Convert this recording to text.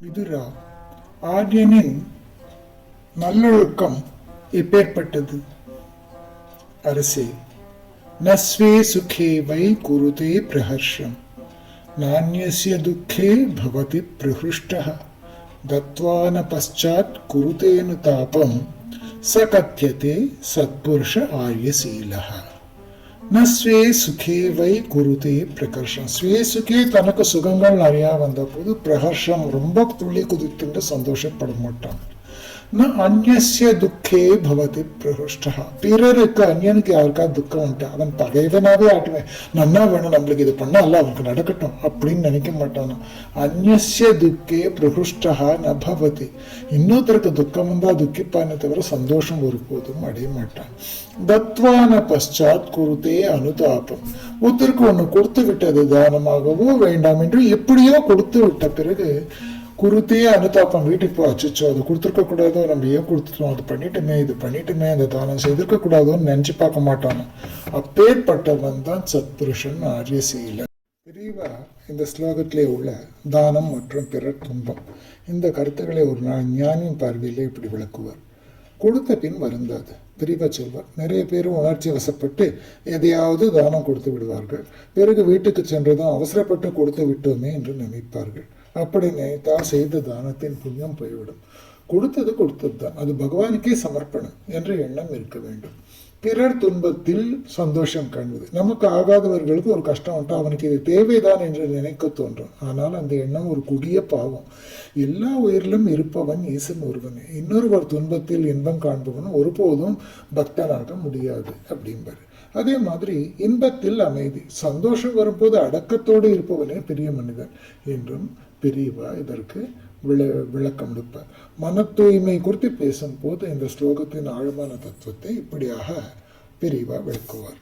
விதுரா, ஆர்யனின் நல்லொழுக்கம் எப்பேற்பட்டது? அரசே, நஸ்வே சுகே வை குருதே பிரஹர்ஷம், நான்யஸ்ய துக்கே பவதி பிரஹுஷ்டः, தத்வான பశ్చాத் குருதேனு தாபம், ச கத்யதே சத்புருஷ ஆர்யசீலः. நஸ்வே சுகே வை குருதே பிரகர்ஷம். ஸ்வே சுகே தனக்கு சுகங்கள் நிறையா வந்த போது பிரகர்ஷம் ரொம்ப துள்ளி குதித்துண்டு சந்தோஷப்பட மாட்டான். அந்நிய துக்கே பவதி பிரஹுஷ்டா. பிறருக்கு அந்நியனுக்கு யாருக்கா துக்கம் உண்டு, அவன் பகைவனாவே ஆட்டுவேன், நன்னா வேணும் நம்மளுக்கு இது பண்ணா அல்ல அவனுக்கு நடக்கட்டும் அப்படின்னு நினைக்க மாட்டானா. அந்நிய துக்கே பிரஹுஷ்டா ந பவதி. இன்னொருத்தருக்கு துக்கம் வந்தா துக்கிப்பானே தவிர சந்தோஷம் ஒருபோதும் அடைய மாட்டான். தத்வான பశ్చాத் குருதே அனுதாபம். ஒருத்தருக்கு ஒண்ணு கொடுத்து விட்டது தானமாகவோ வேண்டாம் என்று எப்படியோ கொடுத்து விட்ட பிறகு குருத்தே அனுதாபம், வீட்டுக்கு போ, அச்சோ அது கொடுத்துருக்க கூடாதோ, நம்ம ஏன் கொடுத்துட்டோம், அது பண்ணிட்டுமே இது பண்ணிட்டுமே, அந்த தானம் செய்திருக்க கூடாதோன்னு நினைச்சு பார்க்க மாட்டானோ. அப்பேற்பட்டவன் தான் சத்புருஷன் ஆரியசீலன். பிரிவா இந்த ஸ்லோகத்திலே உள்ள தானம் மற்றும் பிறர் துன்பம் இந்த கருத்துக்களை ஒரு நாள் ஞானியின் பார்வையிலே இப்படி விளக்குவார். கொடுத்த பின் வருந்தாது. பிரிவா சொல்வார், நிறைய பேர் உணர்ச்சி வசப்பட்டு எதையாவது தானம் கொடுத்து விடுவார்கள். பிறகு வீட்டுக்கு சென்றதும் அவசரப்பட்டு கொடுத்து விட்டோமே என்று நினைப்பார்கள். அப்படி நினைத்தால் செய்த தானத்தின் புண்ணியம் போய்விடும். கொடுத்தது கொடுத்தது தான், அது பகவானுக்கே சமர்ப்பணம் என்ற எண்ணம் இருக்க வேண்டும். பிறர் துன்பத்தில் சந்தோஷம் காண்பது. நமக்கு ஆகாதவர்களுக்கு ஒரு கஷ்டம் உண்டா, அவனுக்கு இது தேவைதான் என்று நினைக்க தோன்றும். ஆனால் அந்த எண்ணம் ஒரு கொடிய பாவம். எல்லா உயிரிலும் இருப்பவன் ஈசன் ஒருவனே. இன்னொருவர் துன்பத்தில் இன்பம் காண்பவன் ஒருபோதும் பக்தனாக முடியாது அப்படிம்பாரு. அதே மாதிரி இன்பத்தில் அமைதி, சந்தோஷம் வரும்போது அடக்கத்தோடு இருப்பவனே பெரிய மனிதன் என்றும் பெரியவா இதற்கு விளக்கம் கொடுப்பார். மன தூய்மை குறித்து பேசும் போது இந்த ஸ்லோகத்தின் ஆழமான தத்துவத்தை இப்படியாக பெரியவா விளக்குவார்.